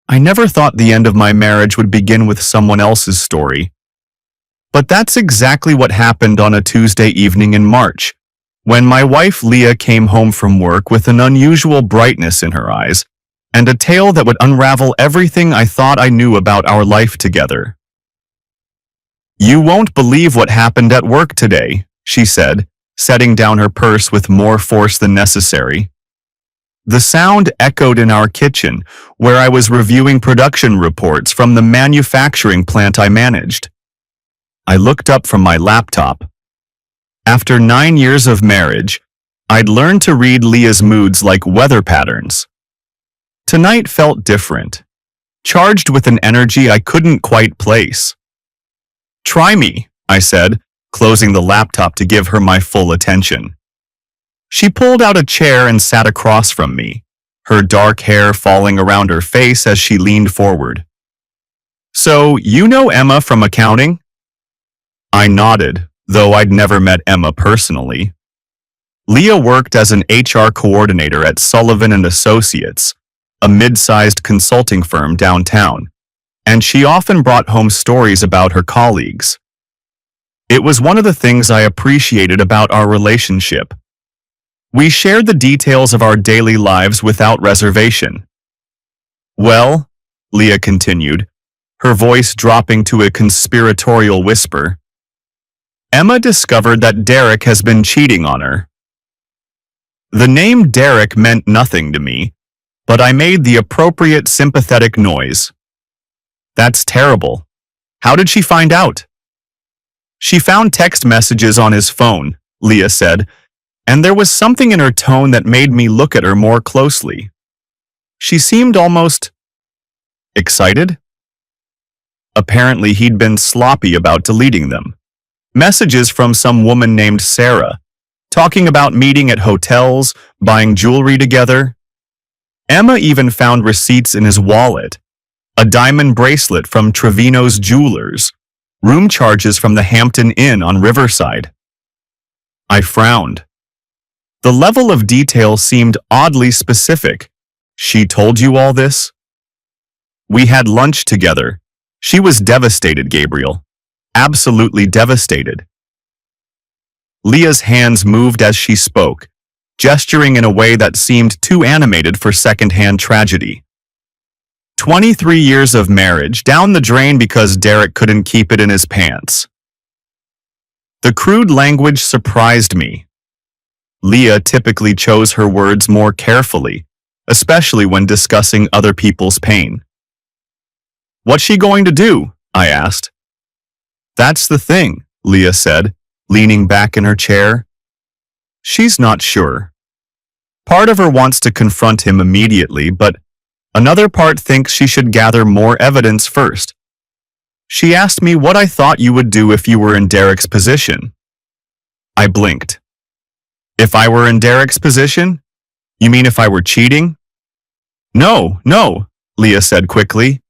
I never thought the end of my marriage would begin with someone else's story. But that's exactly what happened on a Tuesday evening in March, when my wife Leah came home from work with an unusual brightness in her eyes and a tale that would unravel everything I thought I knew about our life together. "You won't believe what happened at work today," she said, setting down her purse with more force than necessary. The sound echoed in our kitchen, where I was reviewing production reports from the manufacturing plant I managed. I looked up from my laptop. After 9 years of marriage, I'd learned to read Leah's moods like weather patterns. Tonight felt different, charged with an energy I couldn't quite place. "Try me," I said, closing the laptop to give her my full attention. She pulled out a chair and sat across from me, her dark hair falling around her face as she leaned forward. "So, you know Emma from accounting?" I nodded, though I'd never met Emma personally. Leah worked as an HR coordinator at Sullivan & Associates, a mid-sized consulting firm downtown, and she often brought home stories about her colleagues. It was one of the things I appreciated about our relationship. We shared the details of our daily lives without reservation. "Well," Leah continued, her voice dropping to a conspiratorial whisper, "Emma discovered that Derek has been cheating on her." The name Derek meant nothing to me, but I made the appropriate sympathetic noise. "That's terrible. How did she find out?" "She found text messages on his phone," Leah said, and there was something in her tone that made me look at her more closely. She seemed almost excited. Apparently he'd been sloppy about deleting them. Messages from some woman named Sarah, talking about meeting at hotels, buying jewelry together. Emma even found receipts in his wallet, a diamond bracelet from Trevino's Jewelers, room charges from the Hampton Inn on Riverside. I frowned. The level of detail seemed oddly specific. "She told you all this?" "We had lunch together. She was devastated, Gabriel. Absolutely devastated." Leah's hands moved as she spoke, gesturing in a way that seemed too animated for second-hand tragedy. 23 years of marriage down the drain because Derek couldn't keep it in his pants. The crude language surprised me. Leah typically chose her words more carefully, especially when discussing other people's pain. "What's she going to do?" I asked. "That's the thing," Leah said, leaning back in her chair. "She's not sure. Part of her wants to confront him immediately, but another part thinks she should gather more evidence first. She asked me what I thought you would do if you were in Derek's position." I blinked. "If I were in Derek's position? You mean if I were cheating?" No, Leah said quickly.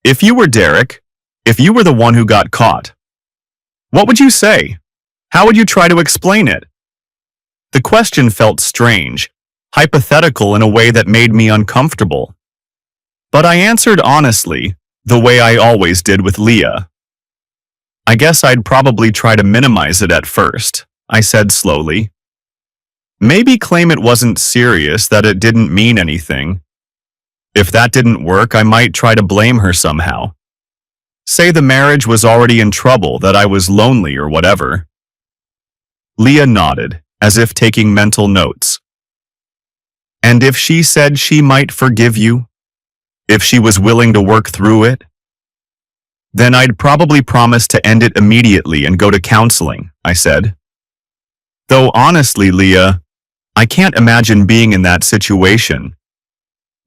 "If you were Derek, if you were the one who got caught, what would you say? How would you try to explain it?" The question felt strange, hypothetical in a way that made me uncomfortable. But I answered honestly, the way I always did with Leah. "I guess I'd probably try to minimize it at first," I said slowly. "Maybe claim it wasn't serious, that it didn't mean anything. If that didn't work, I might try to blame her somehow. Say the marriage was already in trouble, that I was lonely or whatever." Leah nodded, as if taking mental notes. "And if she said she might forgive you? If she was willing to work through it?" "Then I'd probably promise to end it immediately and go to counseling," I said. "Though honestly, Leah, I can't imagine being in that situation.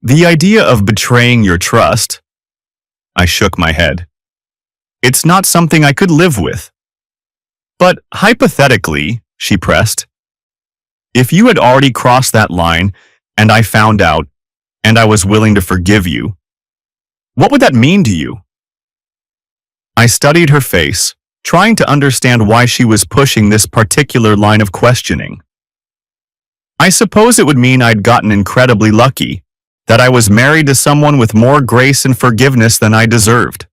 The idea of betraying your trust..." I shook my head. "It's not something I could live with." "But hypothetically," she pressed, "if you had already crossed that line and I found out and I was willing to forgive you, what would that mean to you?" I studied her face, trying to understand why she was pushing this particular line of questioning. "I suppose it would mean I'd gotten incredibly lucky," that I was married to someone with more grace and forgiveness than I deserved.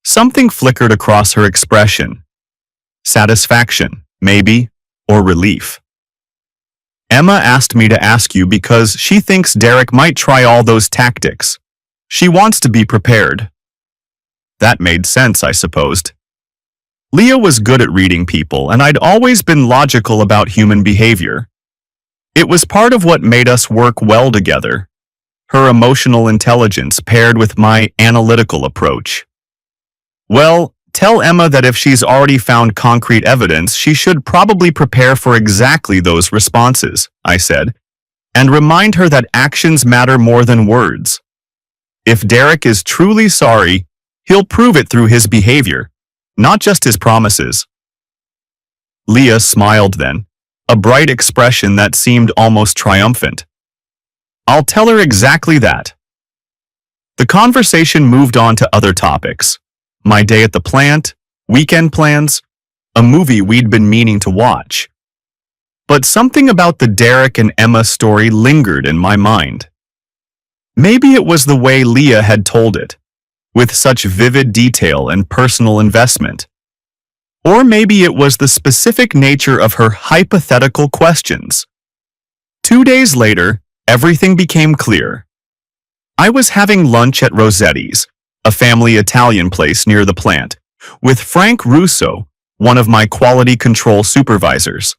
Something flickered across her expression. Satisfaction, maybe, or relief. Emma asked me to ask you because she thinks Derek might try all those tactics. She wants to be prepared. That made sense, I supposed. Leah was good at reading people, and I'd always been logical about human behavior. It was part of what made us work well together. Her emotional intelligence paired with my analytical approach. Well, tell Emma that if she's already found concrete evidence, she should probably prepare for exactly those responses, I said, and remind her that actions matter more than words. If Derek is truly sorry, he'll prove it through his behavior, not just his promises. Leah smiled then, a bright expression that seemed almost triumphant. I'll tell her exactly that. The conversation moved on to other topics. My day at the plant, weekend plans, a movie we'd been meaning to watch. But something about the Derek and Emma story lingered in my mind. Maybe it was the way Leah had told it, with such vivid detail and personal investment. Or maybe it was the specific nature of her hypothetical questions. 2 days later, everything became clear. I was having lunch at Rossetti's, a family Italian place near the plant, with Frank Russo, one of my quality control supervisors.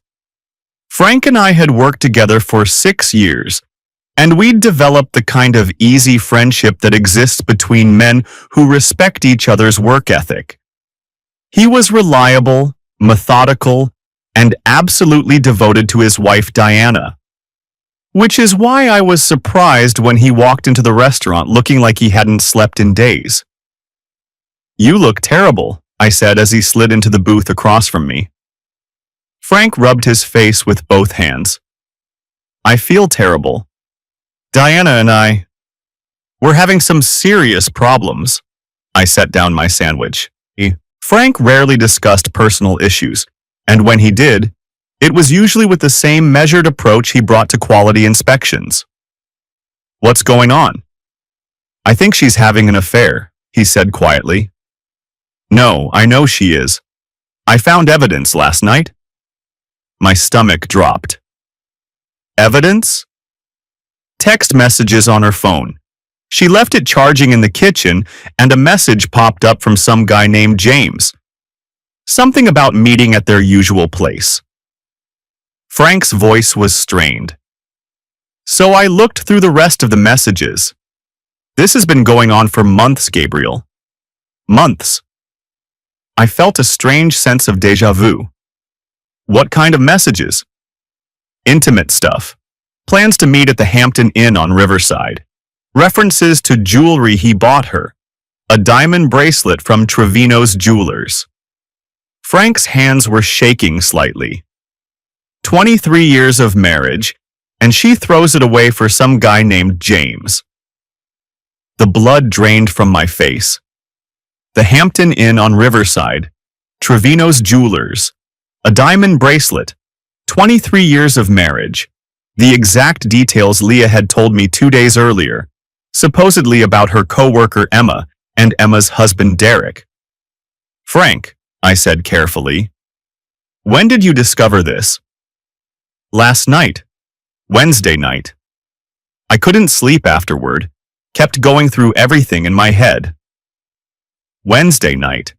Frank and I had worked together for 6 years, and we'd developed the kind of easy friendship that exists between men who respect each other's work ethic. He was reliable, methodical, and absolutely devoted to his wife Diana. Which is why I was surprised when he walked into the restaurant looking like he hadn't slept in days. You look terrible, I said as he slid into the booth across from me. Frank rubbed his face with both hands. I feel terrible. Diana and we're having some serious problems. I set down my sandwich. Frank rarely discussed personal issues, and when he did, it was usually with the same measured approach he brought to quality inspections. What's going on? I think she's having an affair, he said quietly. No, I know she is. I found evidence last night. My stomach dropped. Evidence? Text messages on her phone. She left it charging in the kitchen, and a message popped up from some guy named James. Something about meeting at their usual place. Frank's voice was strained. So I looked through the rest of the messages. This has been going on for months, Gabriel. Months. I felt a strange sense of déjà vu. What kind of messages? Intimate stuff. Plans to meet at the Hampton Inn on Riverside. References to jewelry he bought her. A diamond bracelet from Trevino's Jewelers. Frank's hands were shaking slightly. 23 years of marriage, and she throws it away for some guy named James. The blood drained from my face. The Hampton Inn on Riverside, Trevino's Jewelers, a diamond bracelet, 23 years of marriage, the exact details Leah had told me 2 days earlier, supposedly about her co-worker Emma and Emma's husband Derek. Frank, I said carefully, when did you discover this? Last night. Wednesday night. I couldn't sleep afterward, kept going through everything in my head. Wednesday night.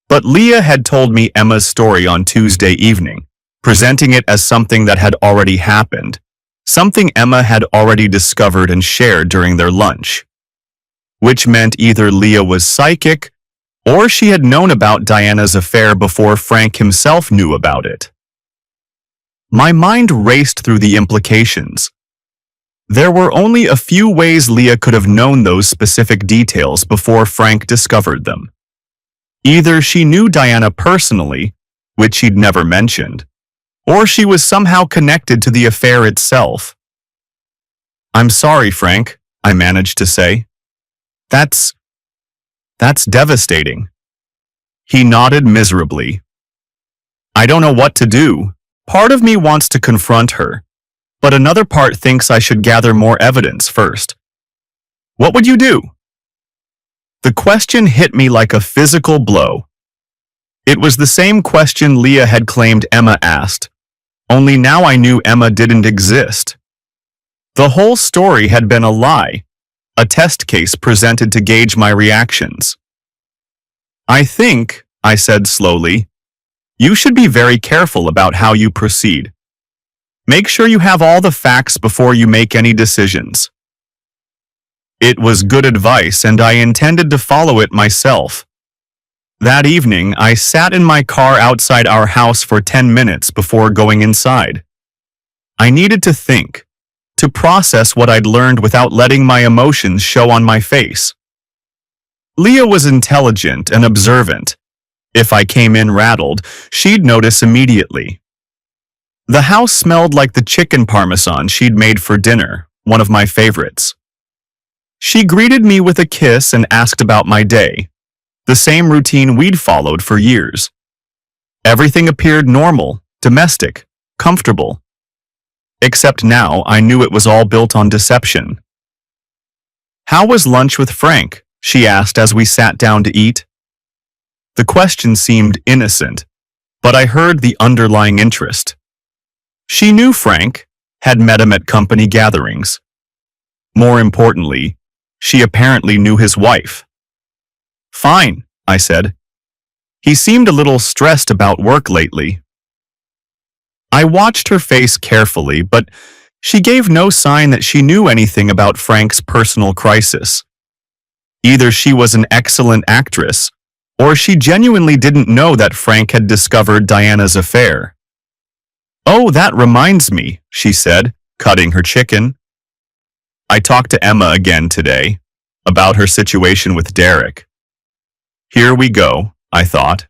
But Leah had told me Emma's story on Tuesday evening, presenting it as something that had already happened, something Emma had already discovered and shared during their lunch. Which meant either Leah was psychic, or she had known about Diana's affair before Frank himself knew about it. My mind raced through the implications. There were only a few ways Leah could have known those specific details before Frank discovered them. Either she knew Diana personally, which she'd never mentioned, or she was somehow connected to the affair itself. I'm sorry, Frank, I managed to say. That's devastating. He nodded miserably. I don't know what to do. Part of me wants to confront her, but another part thinks I should gather more evidence first. What would you do? The question hit me like a physical blow. It was the same question Leah had claimed Emma asked, only now I knew Emma didn't exist. The whole story had been a lie, a test case presented to gauge my reactions. I think, I said slowly, you should be very careful about how you proceed. Make sure you have all the facts before you make any decisions. It was good advice and I intended to follow it myself. That evening, I sat in my car outside our house for 10 minutes before going inside. I needed to think, to process what I'd learned without letting my emotions show on my face. Leah was intelligent and observant. If I came in rattled, she'd notice immediately. The house smelled like the chicken parmesan she'd made for dinner, one of my favorites. She greeted me with a kiss and asked about my day, the same routine we'd followed for years. Everything appeared normal, domestic, comfortable. Except now I knew it was all built on deception. How was lunch with Frank? She asked as we sat down to eat. The question seemed innocent, but I heard the underlying interest. She knew Frank, had met him at company gatherings. More importantly, she apparently knew his wife. Fine, I said. He seemed a little stressed about work lately. I watched her face carefully, but she gave no sign that she knew anything about Frank's personal crisis. Either she was an excellent actress, or she genuinely didn't know that Frank had discovered Diana's affair. Oh, that reminds me, she said, cutting her chicken. I talked to Emma again today, about her situation with Derek. Here we go, I thought.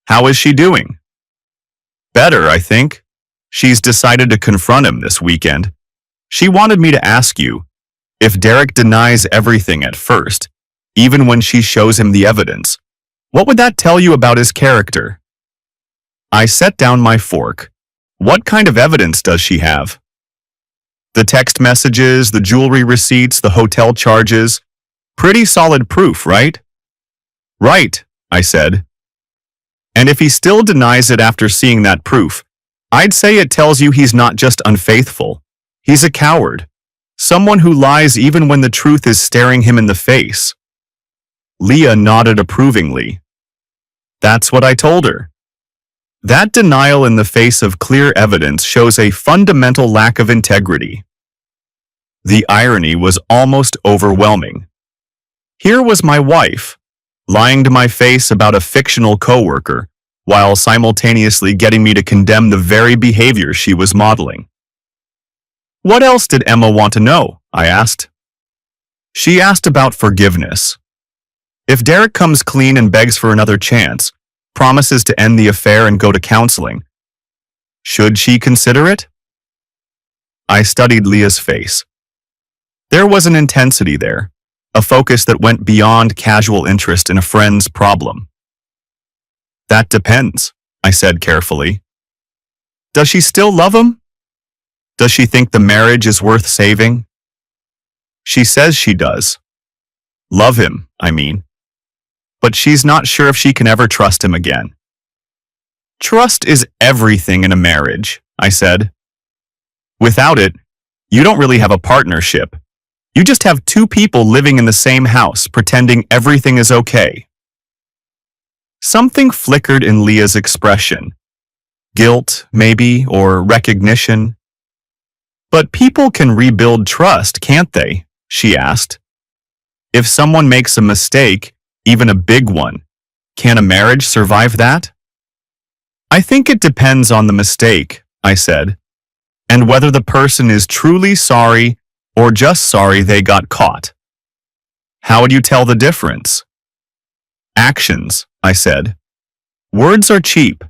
How is she doing? Better, I think. She's decided to confront him this weekend. She wanted me to ask you, if Derek denies everything at first, even when she shows him the evidence, what would that tell you about his character? I set down my fork. What kind of evidence does she have? The text messages, the jewelry receipts, the hotel charges. Pretty solid proof, right? Right, I said. And if he still denies it after seeing that proof, I'd say it tells you he's not just unfaithful. He's a coward. Someone who lies even when the truth is staring him in the face. Leah nodded approvingly. That's what I told her. That denial in the face of clear evidence shows a fundamental lack of integrity. The irony was almost overwhelming. Here was my wife, lying to my face about a fictional coworker, while simultaneously getting me to condemn the very behavior she was modeling. What else did Emma want to know? I asked. She asked about forgiveness. If Derek comes clean and begs for another chance, promises to end the affair and go to counseling, should she consider it? I studied Leah's face. There was an intensity there, a focus that went beyond casual interest in a friend's problem. That depends, I said carefully. Does she still love him? Does she think the marriage is worth saving? She says she does. Love him, I mean. But she's not sure if she can ever trust him again. Trust is everything in a marriage, I said. Without it, you don't really have a partnership. You just have two people living in the same house pretending everything is okay. Something flickered in Leah's expression. Guilt, maybe, or recognition. But people can rebuild trust, can't they? She asked. If someone makes a mistake, even a big one, can a marriage survive that? I think it depends on the mistake, I said, and whether the person is truly sorry or just sorry they got caught. How would you tell the difference? Actions, I said. Words are cheap.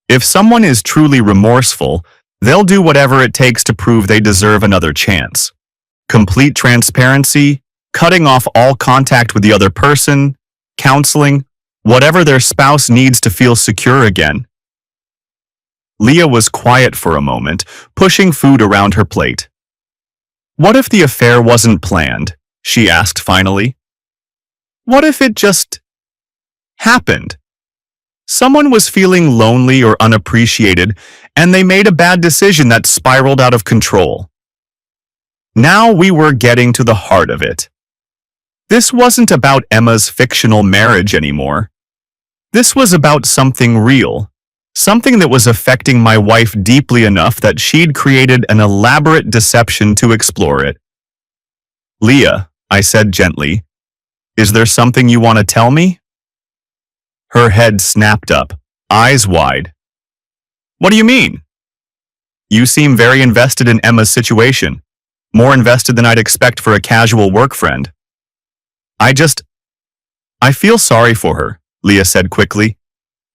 If someone is truly remorseful, they'll do whatever it takes to prove they deserve another chance. Complete transparency, cutting off all contact with the other person, counseling, whatever their spouse needs to feel secure again. Leah was quiet for a moment, pushing food around her plate. What if the affair wasn't planned? She asked finally. What if it just happened? Someone was feeling lonely or unappreciated, and they made a bad decision that spiraled out of control. Now we were getting to the heart of it. This wasn't about Emma's fictional marriage anymore. This was about something real, something that was affecting my wife deeply enough that she'd created an elaborate deception to explore it. Leah, I said gently, is there something you want to tell me? Her head snapped up, eyes wide. What do you mean? You seem very invested in Emma's situation, more invested than I'd expect for a casual work friend. I feel sorry for her, Leah said quickly.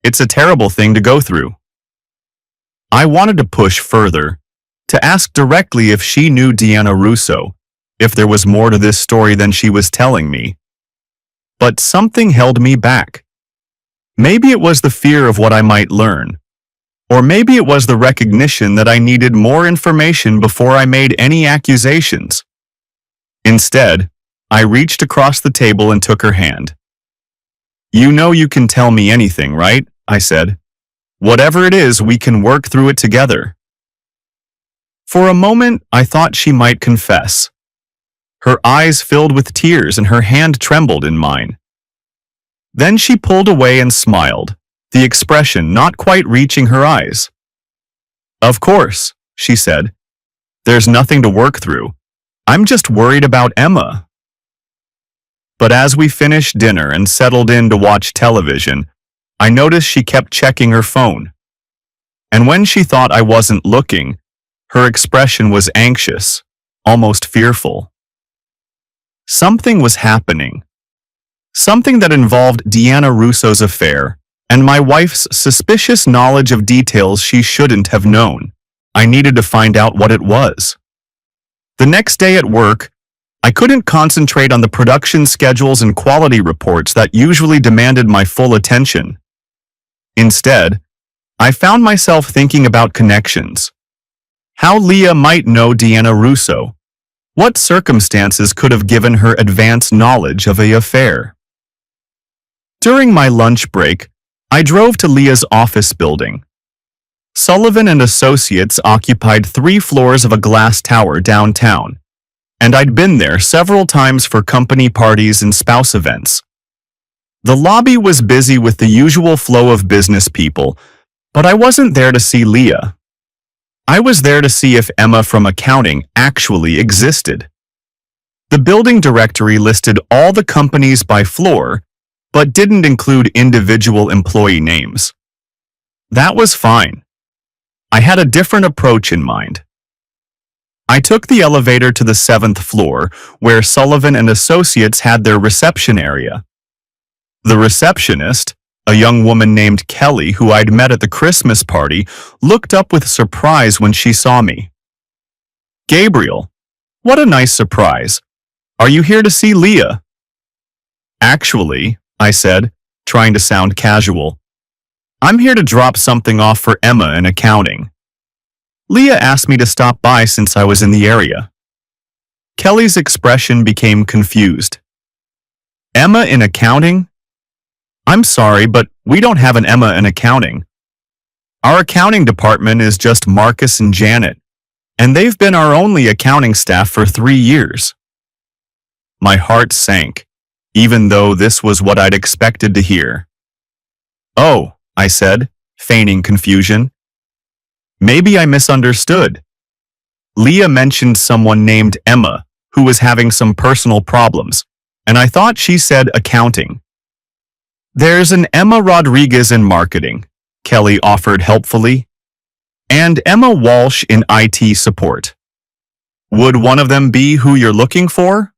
It's a terrible thing to go through. I wanted to push further, to ask directly if she knew Deanna Russo, if there was more to this story than she was telling me. But something held me back. Maybe it was the fear of what I might learn, or maybe it was the recognition that I needed more information before I made any accusations. Instead, I reached across the table and took her hand. You know you can tell me anything, right? I said. Whatever it is, we can work through it together. For a moment, I thought she might confess. Her eyes filled with tears and her hand trembled in mine. Then she pulled away and smiled, the expression not quite reaching her eyes. Of course, she said. There's nothing to work through. I'm just worried about Emma. But as we finished dinner and settled in to watch television, I noticed she kept checking her phone. And when she thought I wasn't looking, her expression was anxious, almost fearful. Something was happening. Something that involved Deanna Russo's affair, and my wife's suspicious knowledge of details she shouldn't have known. I needed to find out what it was. The next day at work, I couldn't concentrate on the production schedules and quality reports that usually demanded my full attention. Instead, I found myself thinking about connections. How Leah might know Deanna Russo. What circumstances could have given her advance knowledge of the affair? During my lunch break, I drove to Leah's office building. Sullivan and Associates occupied 3 floors of a glass tower downtown, and I'd been there several times for company parties and spouse events. The lobby was busy with the usual flow of business people, but I wasn't there to see Leah. I was there to see if Emma from accounting actually existed. The building directory listed all the companies by floor, but didn't include individual employee names. That was fine. I had a different approach in mind. I took the elevator to the 7th floor, where Sullivan and Associates had their reception area. The receptionist, a young woman named Kelly who I'd met at the Christmas party, looked up with surprise when she saw me. Gabriel, what a nice surprise. Are you here to see Leah? Actually, I said, trying to sound casual, I'm here to drop something off for Emma in accounting. Leah asked me to stop by since I was in the area. Kelly's expression became confused. Emma in accounting? I'm sorry, but we don't have an Emma in accounting. Our accounting department is just Marcus and Janet, and they've been our only accounting staff for 3 years. My heart sank, even though this was what I'd expected to hear. Oh, I said, feigning confusion. Maybe I misunderstood. Leah mentioned someone named Emma who was having some personal problems, and I thought she said accounting. There's an Emma Rodriguez in marketing, Kelly offered helpfully, and Emma Walsh in IT support. Would one of them be who you're looking for?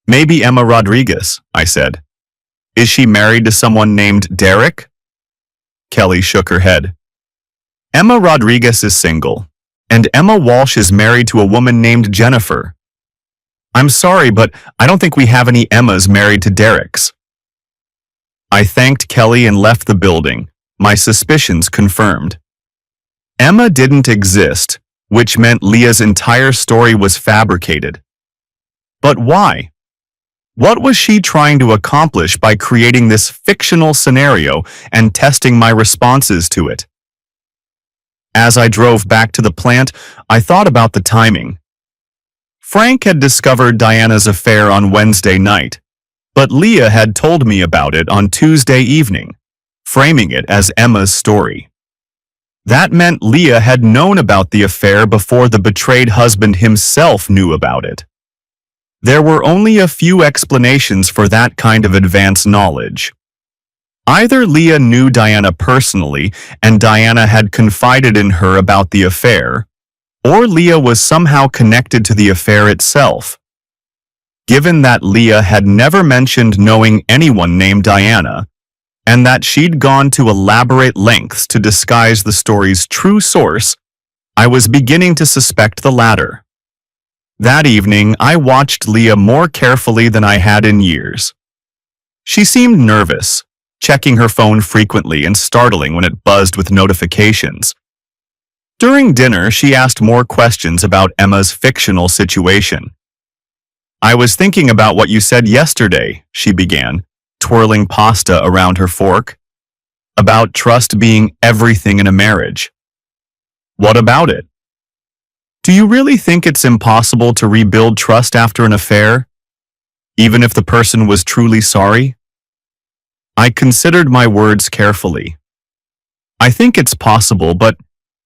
Maybe Emma Rodriguez, I said. Is she married to someone named Derek? Kelly shook her head. Emma Rodriguez is single, and Emma Walsh is married to a woman named Jennifer. I'm sorry, but I don't think we have any Emmas married to Derek's. I thanked Kelly and left the building, my suspicions confirmed. Emma didn't exist, which meant Leah's entire story was fabricated. But why? What was she trying to accomplish by creating this fictional scenario and testing my responses to it? As I drove back to the plant, I thought about the timing. Frank had discovered Diana's affair on Wednesday night, but Leah had told me about it on Tuesday evening, framing it as Emma's story. That meant Leah had known about the affair before the betrayed husband himself knew about it. There were only a few explanations for that kind of advance knowledge. Either Leah knew Diana personally and Diana had confided in her about the affair, or Leah was somehow connected to the affair itself. Given that Leah had never mentioned knowing anyone named Diana, and that she'd gone to elaborate lengths to disguise the story's true source, I was beginning to suspect the latter. That evening, I watched Leah more carefully than I had in years. She seemed nervous, checking her phone frequently and startling when it buzzed with notifications. During dinner, she asked more questions about Emma's fictional situation. "I was thinking about what you said yesterday," she began, twirling pasta around her fork. "About trust being everything in a marriage. What about it? Do you really think it's impossible to rebuild trust after an affair, even if the person was truly sorry?" I considered my words carefully. "I think it's possible, but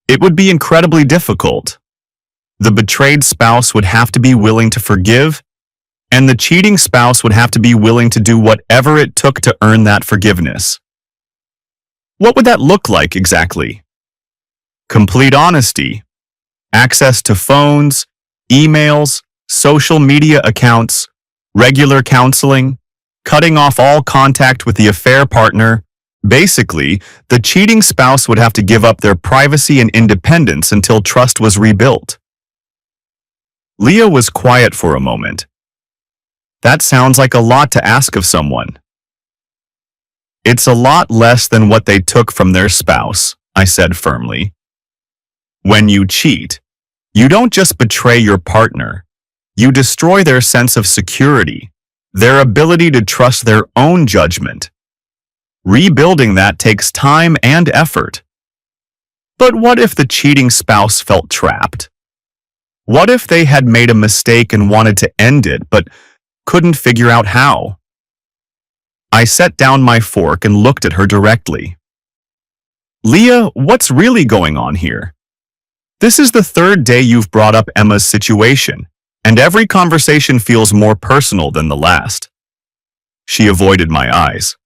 it would be incredibly difficult. The betrayed spouse would have to be willing to forgive, and the cheating spouse would have to be willing to do whatever it took to earn that forgiveness." "What would that look like exactly?" "Complete honesty. Access to phones, emails, social media accounts, regular counseling, cutting off all contact with the affair partner. Basically, the cheating spouse would have to give up their privacy and independence until trust was rebuilt." Leah was quiet for a moment. "That sounds like a lot to ask of someone." "It's a lot less than what they took from their spouse," I said firmly. "When you cheat, you don't just betray your partner. You destroy their sense of security, their ability to trust their own judgment. Rebuilding that takes time and effort." "But what if the cheating spouse felt trapped? What if they had made a mistake and wanted to end it, but couldn't figure out how?" I set down my fork and looked at her directly. "Leah, what's really going on here? This is the third day you've brought up Emma's situation, and every conversation feels more personal than the last." She avoided my eyes.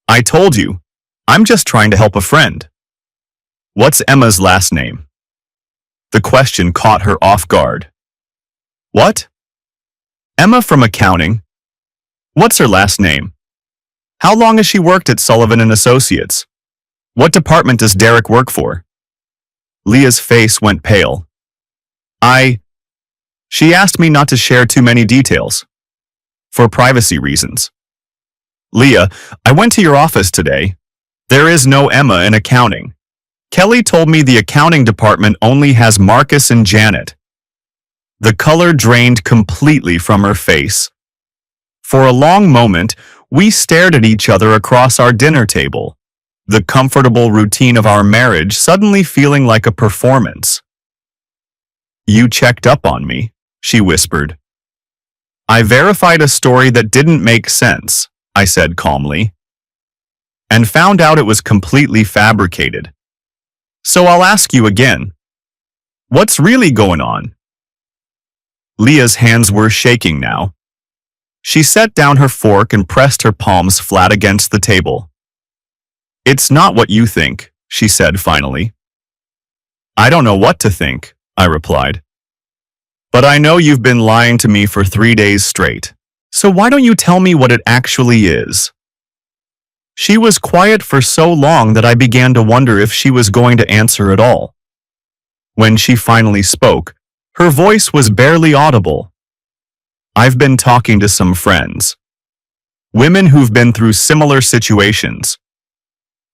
"I told you, I'm just trying to help a friend." "What's Emma's last name?" The question caught her off guard. "What?" "Emma from accounting. What's her last name? How long has she worked at Sullivan & Associates? What department does Derek work for?" Leah's face went pale. She asked me not to share too many details. For privacy reasons." "Leah, I went to your office today. There is no Emma in accounting. Kelly told me the accounting department only has Marcus and Janet." The color drained completely from her face. For a long moment, we stared at each other across our dinner table, the comfortable routine of our marriage suddenly feeling like a performance. "You checked up on me," she whispered. "I verified a story that didn't make sense," I said calmly, "and found out it was completely fabricated. So I'll ask you again. What's really going on?" Leah's hands were shaking now. She set down her fork and pressed her palms flat against the table. "It's not what you think," she said finally. "I don't know what to think," I replied. "But I know you've been lying to me for 3 days straight. So why don't you tell me what it actually is?" She was quiet for so long that I began to wonder if she was going to answer at all. When she finally spoke, her voice was barely audible. "I've been talking to some friends. Women who've been through similar situations.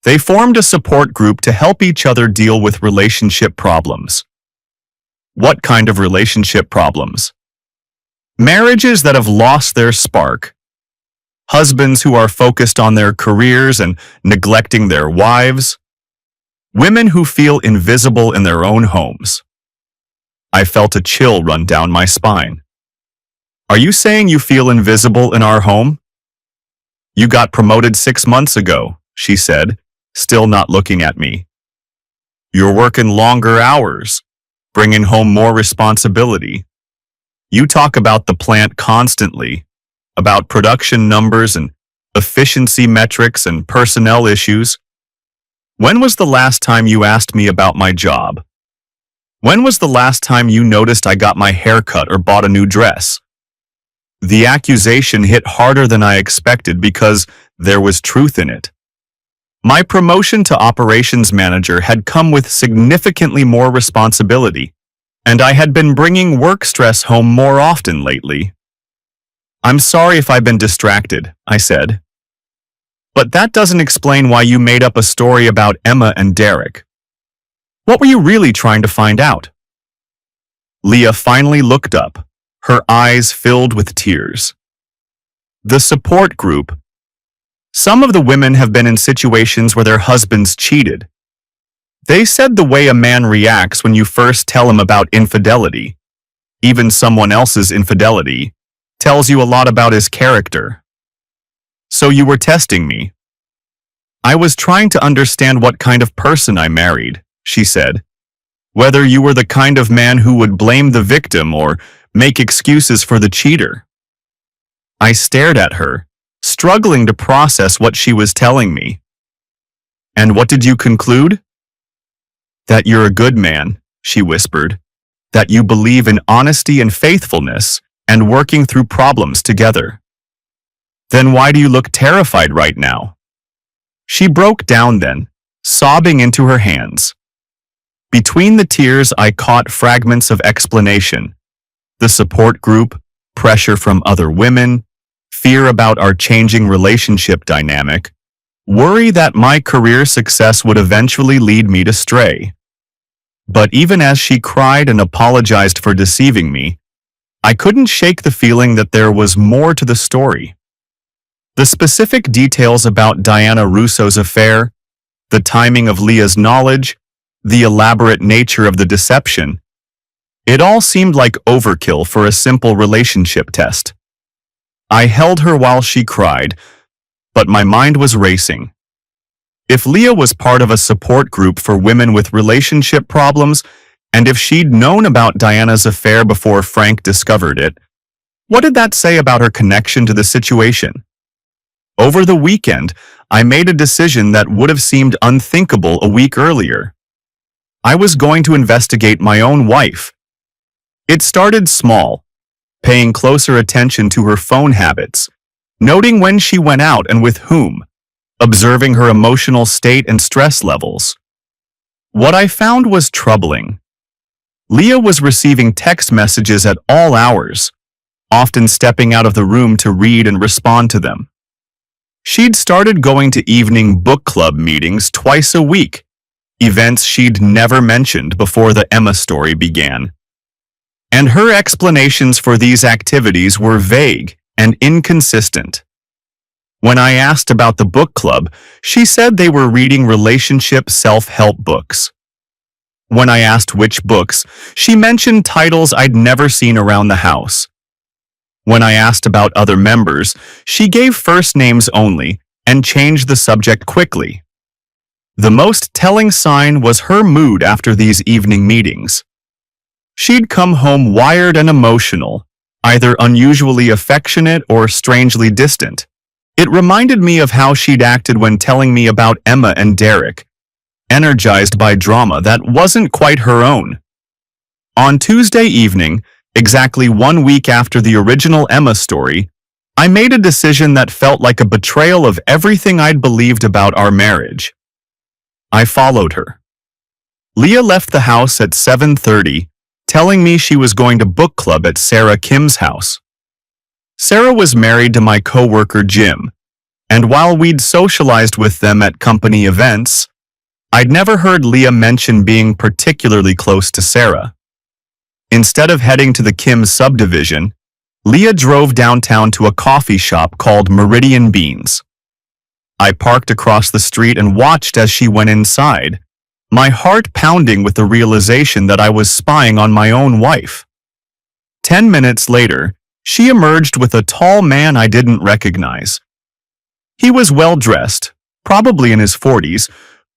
They formed a support group to help each other deal with relationship problems. What kind of relationship problems? Marriages that have lost their spark. Husbands who are focused on their careers and neglecting their wives. Women who feel invisible in their own homes. I felt a chill run down my spine. Are you saying you feel invisible in our home? You got promoted 6 months ago, she said, still not looking at me. You're working longer hours, bringing home more responsibility. You talk about the plant constantly, about production numbers and efficiency metrics and personnel issues. When was the last time you asked me about my job? When was the last time you noticed I got my hair cut or bought a new dress? The accusation hit harder than I expected because there was truth in it. My promotion to operations manager had come with significantly more responsibility, and I had been bringing work stress home more often lately. I'm sorry if I've been distracted, I said. But that doesn't explain why you made up a story about Emma and Derek. What were you really trying to find out? Leah finally looked up, her eyes filled with tears. The support group. Some of the women have been in situations where their husbands cheated. They said the way a man reacts when you first tell him about infidelity, even someone else's infidelity, tells you a lot about his character. So you were testing me. I was trying to understand what kind of person I married, she said. Whether you were the kind of man who would blame the victim or make excuses for the cheater. I stared at her, struggling to process what she was telling me. And what did you conclude? That you're a good man, she whispered. That you believe in honesty and faithfulness and working through problems together. Then why do you look terrified right now? She broke down then, sobbing into her hands. Between the tears, I caught fragments of explanation. The support group, pressure from other women, fear about our changing relationship dynamic, worry that my career success would eventually lead me to stray. But even as she cried and apologized for deceiving me, I couldn't shake the feeling that there was more to the story. The specific details about Diana Russo's affair, the timing of Leah's knowledge, the elaborate nature of the deception, it all seemed like overkill for a simple relationship test. I held her while she cried, but my mind was racing. If Leah was part of a support group for women with relationship problems, and if she'd known about Diana's affair before Frank discovered it, what did that say about her connection to the situation? Over the weekend, I made a decision that would have seemed unthinkable a week earlier. I was going to investigate my own wife. It started small, paying closer attention to her phone habits, noting when she went out and with whom, observing her emotional state and stress levels. What I found was troubling. Leah was receiving text messages at all hours, often stepping out of the room to read and respond to them. She'd started going to evening book club meetings twice a week, events she'd never mentioned before the Emma story began. And her explanations for these activities were vague and inconsistent. When I asked about the book club, she said they were reading relationship self-help books. When I asked which books, she mentioned titles I'd never seen around the house. When I asked about other members, she gave first names only and changed the subject quickly. The most telling sign was her mood after these evening meetings. She'd come home wired and emotional, either unusually affectionate or strangely distant. It reminded me of how she'd acted when telling me about Emma and Derek, energized by drama that wasn't quite her own. On Tuesday evening, exactly 1 week after the original Emma story, I made a decision that felt like a betrayal of everything I'd believed about our marriage. I followed her. Leah left the house at 7:30, telling me she was going to book club at Sarah Kim's house. Sarah was married to my coworker Jim, And while we'd socialized with them at company events, I'd never heard Leah mention being particularly close to Sarah. Instead of heading to the Kim subdivision, Leah drove downtown to a coffee shop called Meridian Beans. I parked across the street and watched as she went inside, my heart pounding with the realization that I was spying on my own wife. 10 minutes later, she emerged with a tall man I didn't recognize. He was well-dressed, probably in his 40s,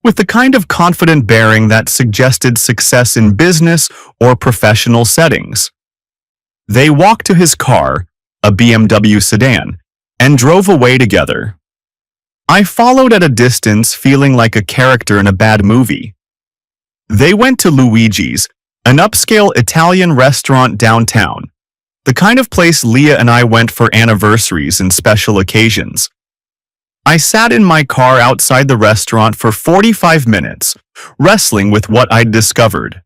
with the kind of confident bearing that suggested success in business or professional settings. They walked to his car, a BMW sedan, and drove away together. I followed at a distance, feeling like a character in a bad movie. They went to Luigi's, an upscale Italian restaurant downtown, the kind of place Leah and I went for anniversaries and special occasions. I sat in my car outside the restaurant for 45 minutes, wrestling with what I'd discovered.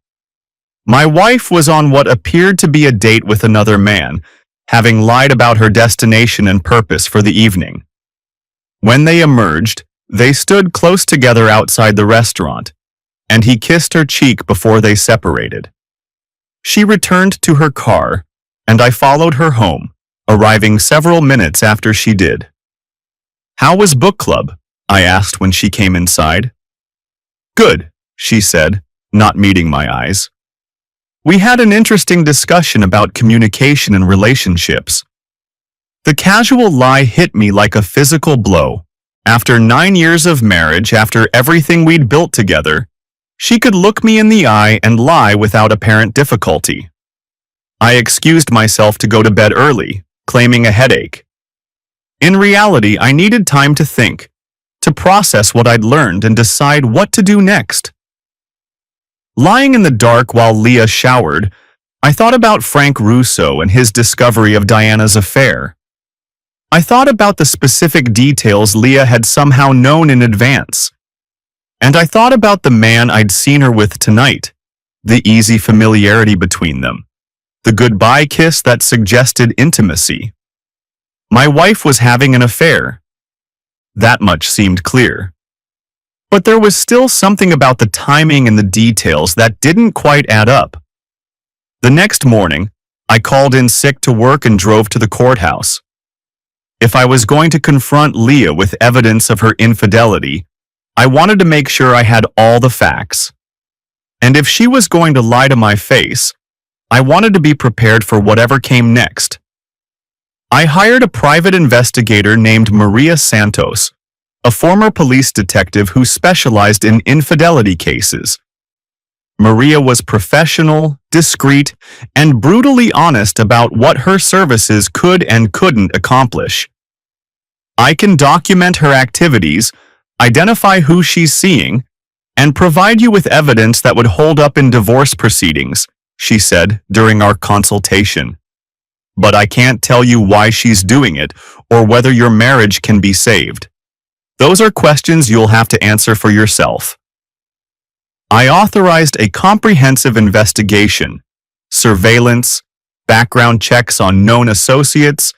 My wife was on what appeared to be a date with another man, having lied about her destination and purpose for the evening. When they emerged, they stood close together outside the restaurant, and he kissed her cheek before they separated. She returned to her car, and I followed her home, arriving several minutes after she did. "How was book club?" I asked when she came inside. "Good," she said, not meeting my eyes. We had an interesting discussion about communication and relationships. The casual lie hit me like a physical blow. After 9 years of marriage, after everything we'd built together, she could look me in the eye and lie without apparent difficulty. I excused myself to go to bed early, claiming a headache. In reality, I needed time to think, to process what I'd learned and decide what to do next. Lying in the dark while Leah showered, I thought about Frank Russo and his discovery of Diana's affair. I thought about the specific details Leah had somehow known in advance. And I thought about the man I'd seen her with tonight, the easy familiarity between them, the goodbye kiss that suggested intimacy. My wife was having an affair. That much seemed clear. But there was still something about the timing and the details that didn't quite add up. The next morning, I called in sick to work and drove to the courthouse. If I was going to confront Leah with evidence of her infidelity, I wanted to make sure I had all the facts. And if she was going to lie to my face, I wanted to be prepared for whatever came next. I hired a private investigator named Maria Santos, a former police detective who specialized in infidelity cases. Maria was professional, discreet, and brutally honest about what her services could and couldn't accomplish. "I can document her activities, identify who she's seeing, and provide you with evidence that would hold up in divorce proceedings," she said during our consultation. "But I can't tell you why she's doing it or whether your marriage can be saved. Those are questions you'll have to answer for yourself." I authorized a comprehensive investigation, surveillance, background checks on known associates,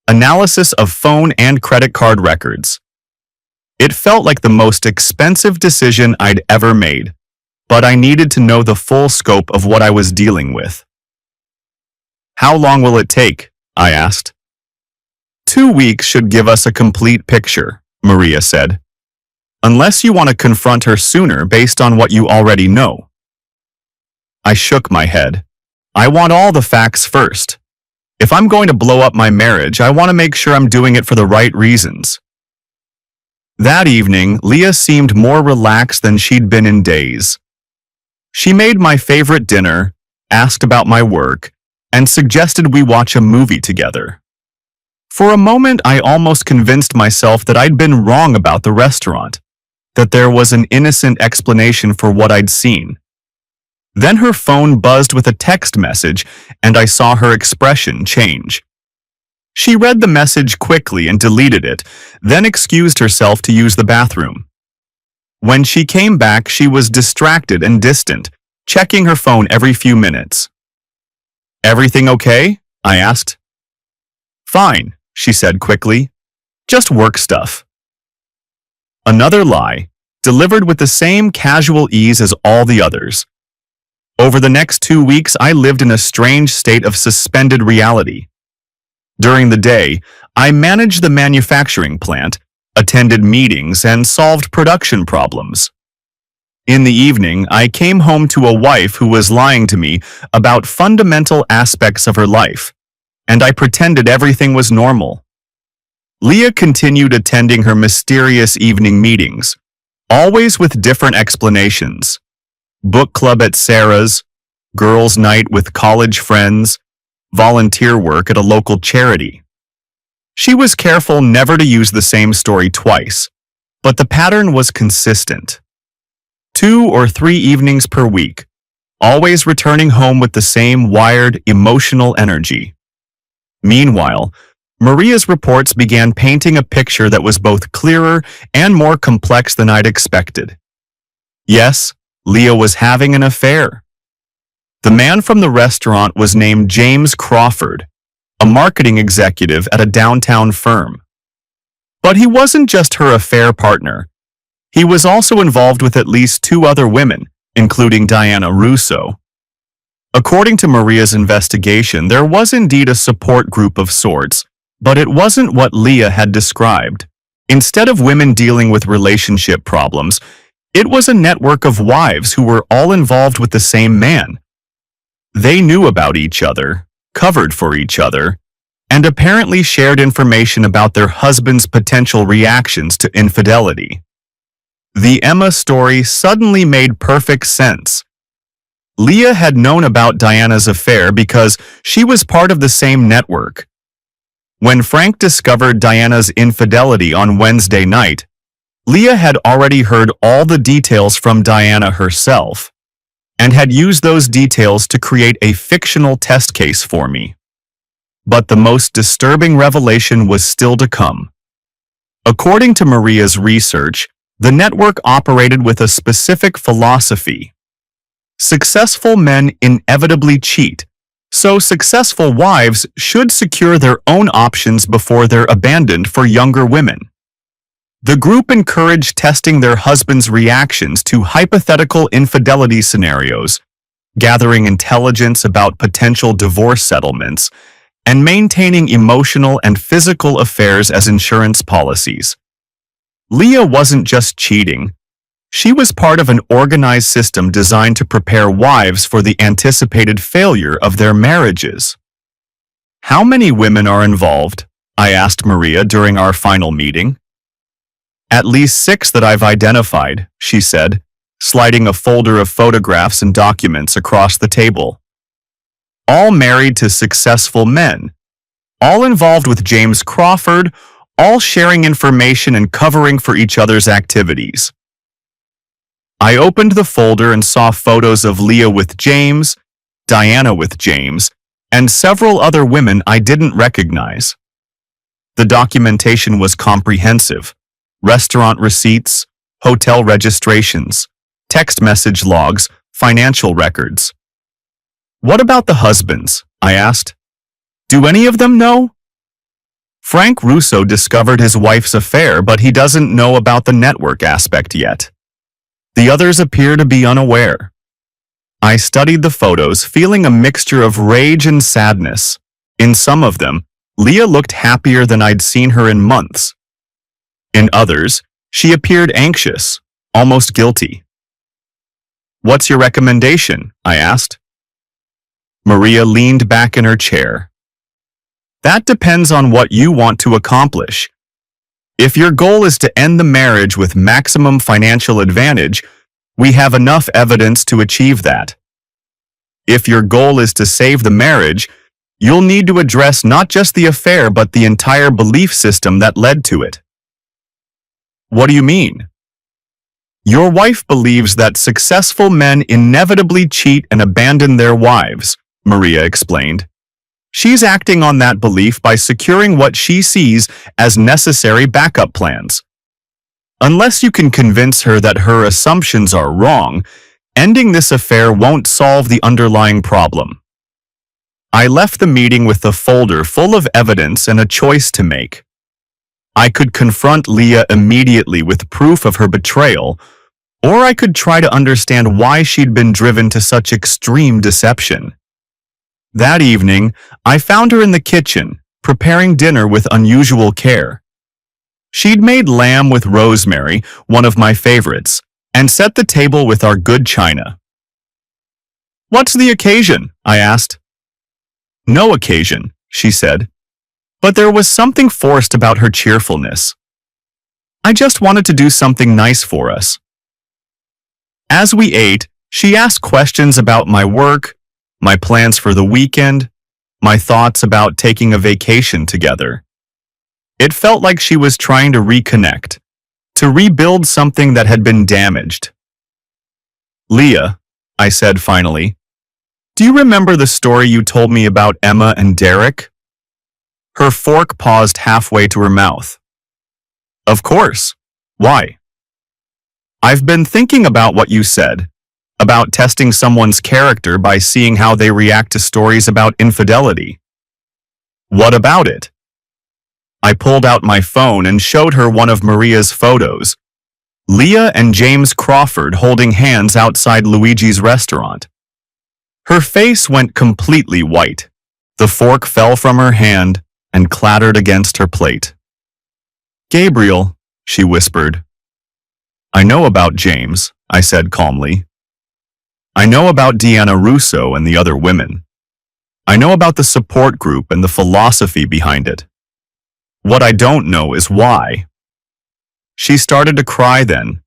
analysis of phone and credit card records. It felt like the most expensive decision I'd ever made, but I needed to know the full scope of what I was dealing with. "How long will it take?" I asked. 2 weeks should give us a complete picture," Maria said. "Unless you want to confront her sooner based on what you already know." I shook my head. I want all the facts first. If I'm going to blow up my marriage, I want to make sure I'm doing it for the right reasons. That evening, Leah seemed more relaxed than she'd been in days. She made my favorite dinner, asked about my work, and suggested we watch a movie together. For a moment, I almost convinced myself that I'd been wrong about the restaurant, that there was an innocent explanation for what I'd seen. Then her phone buzzed with a text message, and I saw her expression change. She read the message quickly and deleted it, then excused herself to use the bathroom. When she came back, she was distracted and distant, checking her phone every few minutes. "Everything okay?" I asked. "Fine," she said quickly. "Just work stuff. Another lie, delivered with the same casual ease as all the others. Over the next 2 weeks, I lived in a strange state of suspended reality. During the day, I managed the manufacturing plant, attended meetings, and solved production problems. In the evening, I came home to a wife who was lying to me about fundamental aspects of her life, and I pretended everything was normal. Leah continued attending her mysterious evening meetings, always with different explanations. Book club at Sarah's, girls' night with college friends, volunteer work at a local charity. She was careful never to use the same story twice, but the pattern was consistent. 2 or 3 evenings per week, always returning home with the same wired, emotional energy. Meanwhile, Maria's reports began painting a picture that was both clearer and more complex than I'd expected. Yes, Leah was having an affair. The man from the restaurant was named James Crawford, a marketing executive at a downtown firm. But he wasn't just her affair partner. He was also involved with at least 2 other women, including Diana Russo. According to Maria's investigation, there was indeed a support group of sorts, but it wasn't what Leah had described. Instead of women dealing with relationship problems, it was a network of wives who were all involved with the same man. They knew about each other, covered for each other, and apparently shared information about their husbands' potential reactions to infidelity. The Emma story suddenly made perfect sense. Leah had known about Diana's affair because she was part of the same network. When Frank discovered Diana's infidelity on Wednesday night, Leah had already heard all the details from Diana herself, and had used those details to create a fictional test case for me. But the most disturbing revelation was still to come. According to Maria's research, the network operated with a specific philosophy. Successful men inevitably cheat, so successful wives should secure their own options before they're abandoned for younger women. The group encouraged testing their husbands' reactions to hypothetical infidelity scenarios, gathering intelligence about potential divorce settlements, and maintaining emotional and physical affairs as insurance policies. Leah wasn't just cheating. She was part of an organized system designed to prepare wives for the anticipated failure of their marriages. "How many women are involved?" I asked Maria during our final meeting. "At least 6 that I've identified," she said, sliding a folder of photographs and documents across the table. "All married to successful men, all involved with James Crawford, all sharing information and covering for each other's activities." I opened the folder and saw photos of Leah with James, Diana with James, and several other women I didn't recognize. The documentation was comprehensive. Restaurant receipts, hotel registrations, text message logs, financial records. "What about the husbands?" I asked. "Do any of them know?" "Frank Russo discovered his wife's affair, but he doesn't know about the network aspect yet. The others appear to be unaware." I studied the photos, feeling a mixture of rage and sadness. In some of them, Leah looked happier than I'd seen her in months. In others, she appeared anxious, almost guilty. "What's your recommendation?" I asked. Maria leaned back in her chair. "That depends on what you want to accomplish. If your goal is to end the marriage with maximum financial advantage, we have enough evidence to achieve that. If your goal is to save the marriage, you'll need to address not just the affair but the entire belief system that led to it." "What do you mean?" "Your wife believes that successful men inevitably cheat and abandon their wives," Maria explained. "She's acting on that belief by securing what she sees as necessary backup plans. Unless you can convince her that her assumptions are wrong, ending this affair won't solve the underlying problem." I left the meeting with the folder full of evidence and a choice to make. I could confront Leah immediately with proof of her betrayal, or I could try to understand why she'd been driven to such extreme deception. That evening, I found her in the kitchen, preparing dinner with unusual care. She'd made lamb with rosemary, one of my favorites, and set the table with our good china. "What's the occasion?" I asked. "No occasion," she said, but there was something forced about her cheerfulness. "I just wanted to do something nice for us." As we ate, she asked questions about my work, my plans for the weekend, my thoughts about taking a vacation together. It felt like she was trying to reconnect, to rebuild something that had been damaged. "Leah," I said finally, "do you remember the story you told me about Emma and Derek?" Her fork paused halfway to her mouth. "Of course. Why?" "I've been thinking about what you said, about testing someone's character by seeing how they react to stories about infidelity." "What about it?" I pulled out my phone and showed her one of Maria's photos. Leah and James Crawford holding hands outside Luigi's restaurant. Her face went completely white. The fork fell from her hand and clattered against her plate. "Gabriel," she whispered. "I know about James," I said calmly. "I know about Deanna Russo and the other women. I know about the support group and the philosophy behind it. What I don't know is why." She started to cry then,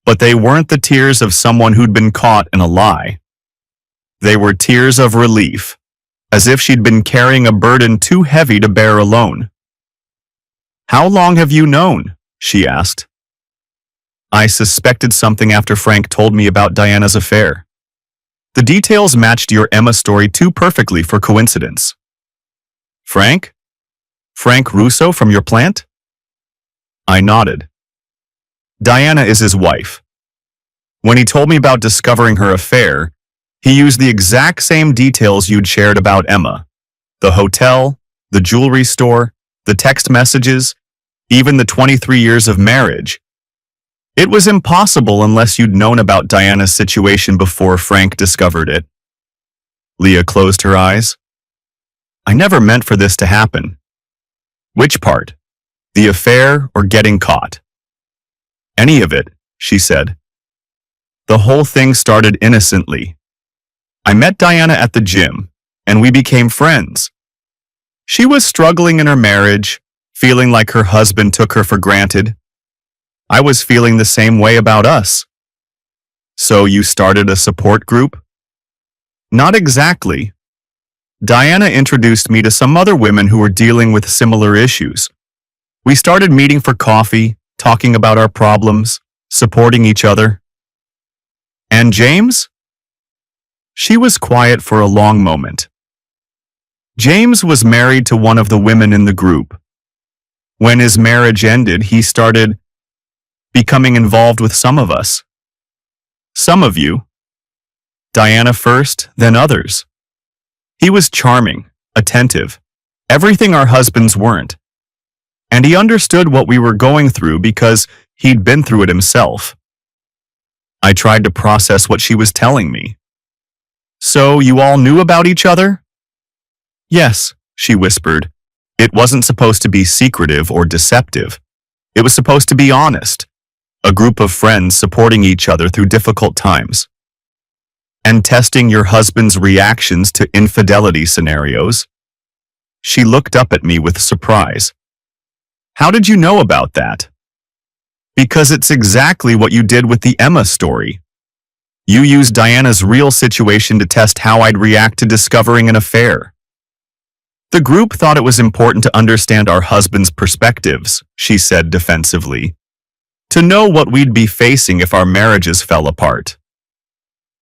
but they weren't the tears of someone who'd been caught in a lie. They were tears of relief, as if she'd been carrying a burden too heavy to bear alone. "How long have you known?" she asked. "I suspected something after Frank told me about Diana's affair. The details matched your Emma story too perfectly for coincidence." "Frank? Frank Russo from your plant?" I nodded. "Diana is his wife. When he told me about discovering her affair, he used the exact same details you'd shared about Emma. The hotel, the jewelry store, the text messages, even the 23 years of marriage. It was impossible unless you'd known about Diana's situation before Frank discovered it." Leah closed her eyes. "I never meant for this to happen." "Which part? The affair or getting caught?" "Any of it," she said. "The whole thing started innocently. I met Diana at the gym, and we became friends. She was struggling in her marriage, feeling like her husband took her for granted. I was feeling the same way about us." "So you started a support group?" "Not exactly. Diana introduced me to some other women who were dealing with similar issues. We started meeting for coffee, talking about our problems, supporting each other." "And James?" She was quiet for a long moment. "James was married to one of the women in the group. When his marriage ended, he started becoming involved with some of us. Some of you. Diana first, then others. He was charming, attentive, everything our husbands weren't. And he understood what we were going through because he'd been through it himself." I tried to process what she was telling me. "So you all knew about each other?" "Yes," she whispered. "It wasn't supposed to be secretive or deceptive. It was supposed to be honest. A group of friends supporting each other through difficult times. And testing your husband's reactions to infidelity scenarios." She looked up at me with surprise. "How did you know about that?" "Because it's exactly what you did with the Emma story. You used Diana's real situation to test how I'd react to discovering an affair." "The group thought it was important to understand our husbands' perspectives," she said defensively. "To know what we'd be facing if our marriages fell apart."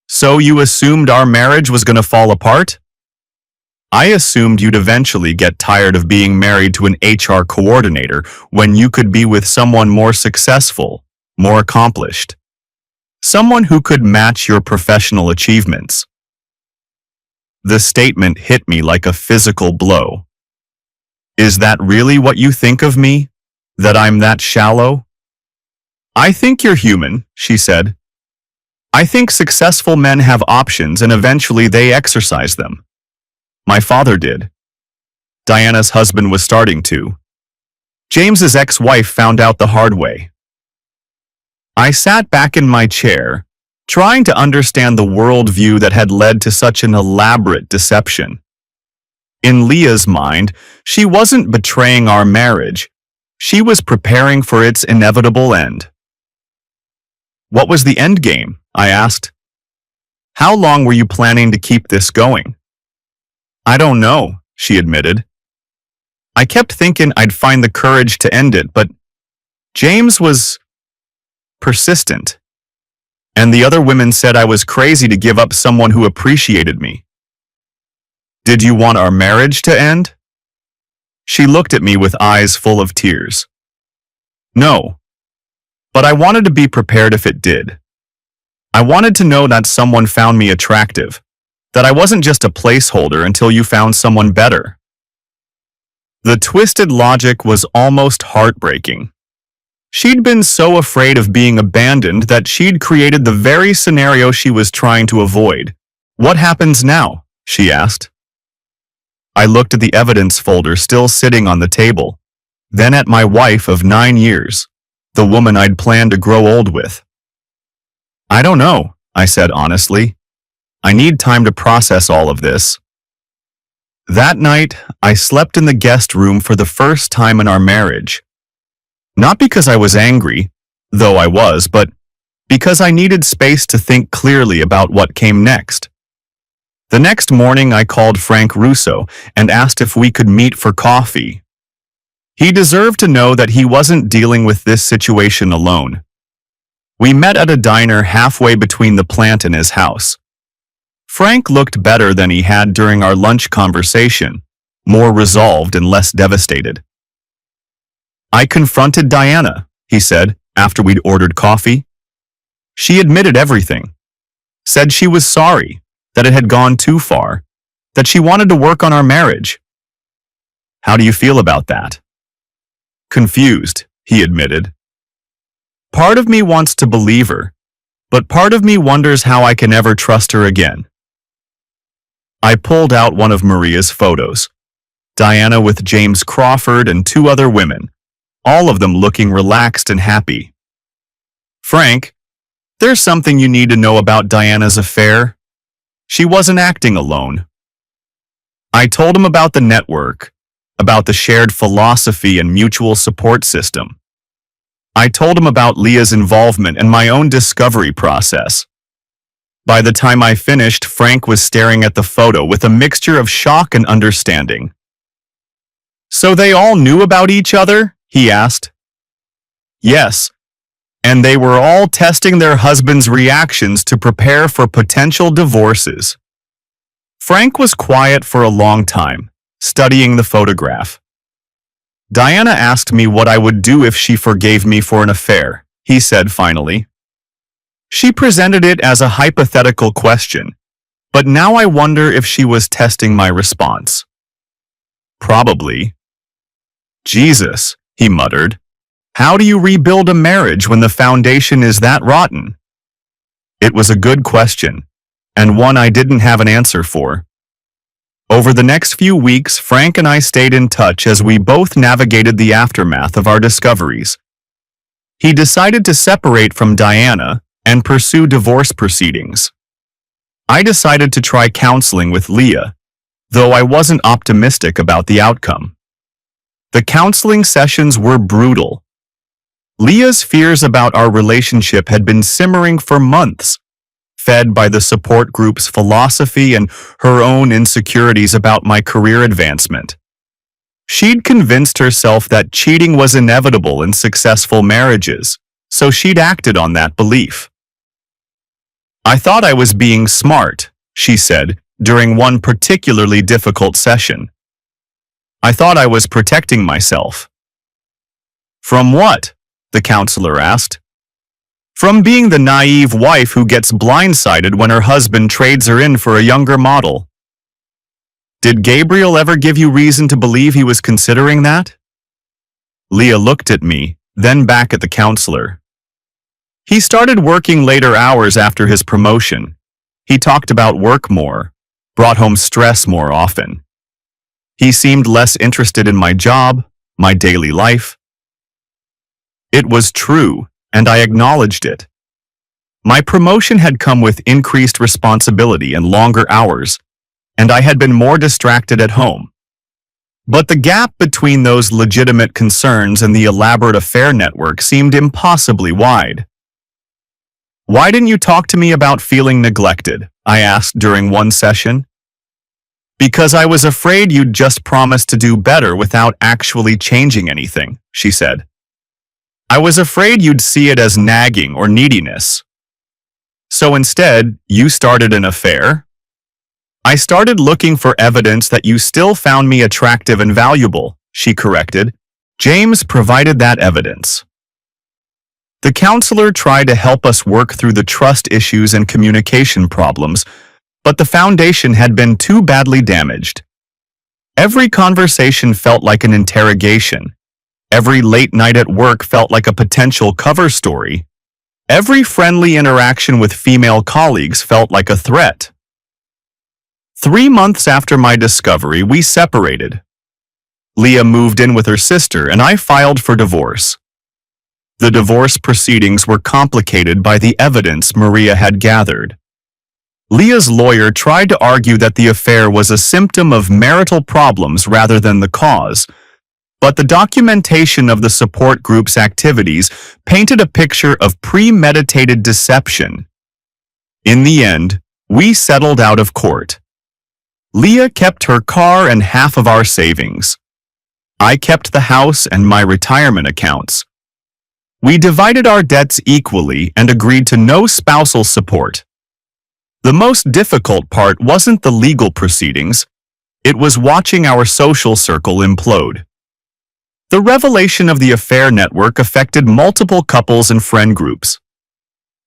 "So you assumed our marriage was going to fall apart?" "I assumed you'd eventually get tired of being married to an HR coordinator when you could be with someone more successful, more accomplished. Someone who could match your professional achievements." The statement hit me like a physical blow. "Is that really what you think of me?" That I'm that shallow? I think you're human, she said. I think successful men have options and eventually they exercise them. My father did. Diana's husband was starting to. James's ex-wife found out the hard way. I sat back in my chair, trying to understand the worldview that had led to such an elaborate deception. In Leah's mind, she wasn't betraying our marriage. She was preparing for its inevitable end. What was the end game? I asked. How long were you planning to keep this going? I don't know, she admitted. I kept thinking I'd find the courage to end it, but James was persistent. And the other women said I was crazy to give up someone who appreciated me. Did you want our marriage to end? She looked at me with eyes full of tears. No. But I wanted to be prepared if it did. I wanted to know that someone found me attractive, that I wasn't just a placeholder until you found someone better. The twisted logic was almost heartbreaking. She'd been so afraid of being abandoned that she'd created the very scenario she was trying to avoid. What happens now? She asked. I looked at the evidence folder still sitting on the table, then at my wife of 9 years, the woman I'd planned to grow old with. I don't know, I said honestly. I need time to process all of this. That night, I slept in the guest room for the first time in our marriage. Not because I was angry, though I was, but because I needed space to think clearly about what came next. The next morning, I called Frank Russo and asked if we could meet for coffee. He deserved to know that he wasn't dealing with this situation alone. We met at a diner halfway between the plant and his house. Frank looked better than he had during our lunch conversation, more resolved and less devastated. I confronted Diana, he said, after we'd ordered coffee. She admitted everything. Said she was sorry, that it had gone too far, that she wanted to work on our marriage. How do you feel about that? Confused, he admitted. Part of me wants to believe her, but part of me wonders how I can ever trust her again. I pulled out one of Maria's photos. Diana with James Crawford and 2 other women, all of them looking relaxed and happy. Frank, there's something you need to know about Diana's affair. She wasn't acting alone. I told him about the network, about the shared philosophy and mutual support system. I told him about Leah's involvement and my own discovery process. By the time I finished, Frank was staring at the photo with a mixture of shock and understanding. So they all knew about each other? He asked. Yes, and they were all testing their husbands' reactions to prepare for potential divorces. Frank was quiet for a long time, studying the photograph. Diana asked me what I would do if she forgave me for an affair, he said finally. She presented it as a hypothetical question, but now I wonder if she was testing my response. Probably. Jesus, he muttered. How do you rebuild a marriage when the foundation is that rotten? It was a good question, and one I didn't have an answer for. Over the next few weeks, Frank and I stayed in touch as we both navigated the aftermath of our discoveries. He decided to separate from Diana and pursue divorce proceedings. I decided to try counseling with Leah, though I wasn't optimistic about the outcome. The counseling sessions were brutal. Leah's fears about our relationship had been simmering for months, fed by the support group's philosophy and her own insecurities about my career advancement. She'd convinced herself that cheating was inevitable in successful marriages, so she'd acted on that belief. I thought I was being smart, she said, during one particularly difficult session. I thought I was protecting myself. From what? The counselor asked. From being the naive wife who gets blindsided when her husband trades her in for a younger model. Did Gabriel ever give you reason to believe he was considering that? Leah looked at me, then back at the counselor. He started working later hours after his promotion. He talked about work more, brought home stress more often. He seemed less interested in my job, my daily life. It was true, and I acknowledged it. My promotion had come with increased responsibility and longer hours, and I had been more distracted at home. But the gap between those legitimate concerns and the elaborate affair network seemed impossibly wide. "Why didn't you talk to me about feeling neglected?" I asked during one session. "Because I was afraid you'd just promise to do better without actually changing anything," she said. "I was afraid you'd see it as nagging or neediness. So instead, you started an affair?" "I started looking for evidence that you still found me attractive and valuable," she corrected. "James provided that evidence." The counselor tried to help us work through the trust issues and communication problems, but the foundation had been too badly damaged. Every conversation felt like an interrogation. Every late night at work felt like a potential cover story. Every friendly interaction with female colleagues felt like a threat. 3 months after my discovery, we separated. Leah moved in with her sister, and I filed for divorce. The divorce proceedings were complicated by the evidence Maria had gathered. Leah's lawyer tried to argue that the affair was a symptom of marital problems rather than the cause, but the documentation of the support group's activities painted a picture of premeditated deception. In the end, we settled out of court. Leah kept her car and half of our savings. I kept the house and my retirement accounts. We divided our debts equally and agreed to no spousal support. The most difficult part wasn't the legal proceedings, it was watching our social circle implode. The revelation of the affair network affected multiple couples and friend groups.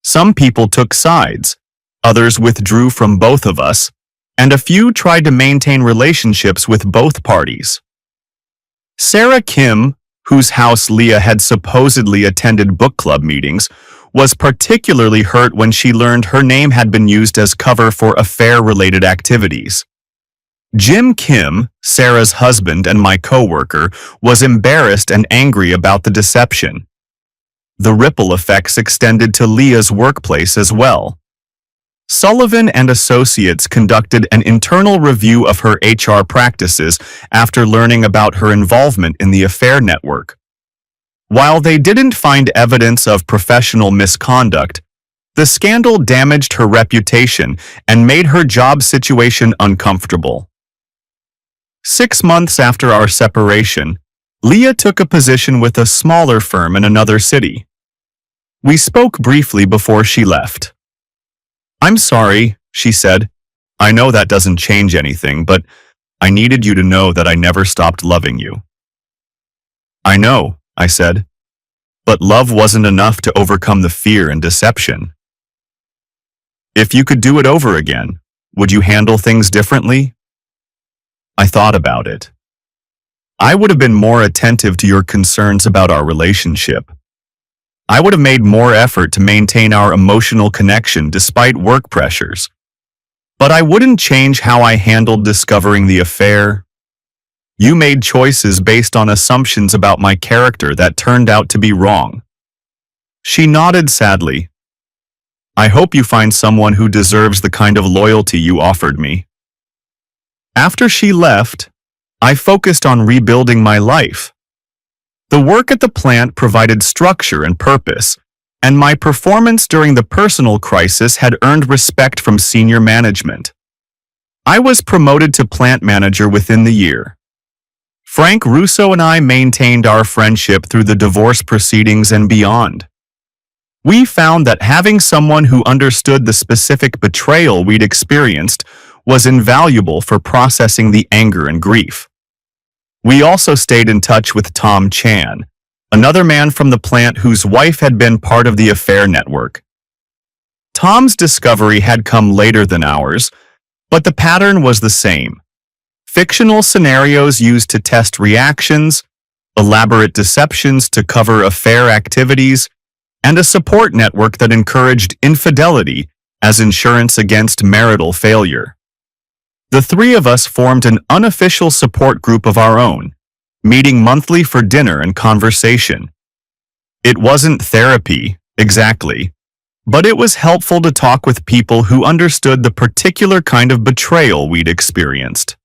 Some people took sides, others withdrew from both of us, and a few tried to maintain relationships with both parties. Sarah Kim, whose house Leah had supposedly attended book club meetings, was particularly hurt when she learned her name had been used as cover for affair-related activities. Jim Kim, Sarah's husband and my co-worker, was embarrassed and angry about the deception. The ripple effects extended to Leah's workplace as well. Sullivan and Associates conducted an internal review of her HR practices after learning about her involvement in the affair network. While they didn't find evidence of professional misconduct, the scandal damaged her reputation and made her job situation uncomfortable. 6 months after our separation, Leah took a position with a smaller firm in another city. We spoke briefly before she left. "I'm sorry," she said. "I know that doesn't change anything, but I needed you to know that I never stopped loving you." "I know," I said, "but love wasn't enough to overcome the fear and deception." "If you could do it over again, would you handle things differently?" I thought about it. I would have been more attentive to your concerns about our relationship. I would have made more effort to maintain our emotional connection despite work pressures. But I wouldn't change how I handled discovering the affair. You made choices based on assumptions about my character that turned out to be wrong. She nodded sadly. "I hope you find someone who deserves the kind of loyalty you offered me." After she left, I focused on rebuilding my life. The work at the plant provided structure and purpose, and my performance during the personal crisis had earned respect from senior management. I was promoted to plant manager within the year. Frank Russo and I maintained our friendship through the divorce proceedings and beyond. We found that having someone who understood the specific betrayal we'd experienced was invaluable for processing the anger and grief. We also stayed in touch with Tom Chan, another man from the plant whose wife had been part of the affair network. Tom's discovery had come later than ours, but the pattern was the same. Fictional scenarios used to test reactions, elaborate deceptions to cover affair activities, and a support network that encouraged infidelity as insurance against marital failure. The three of us formed an unofficial support group of our own, meeting monthly for dinner and conversation. It wasn't therapy, exactly, but it was helpful to talk with people who understood the particular kind of betrayal we'd experienced.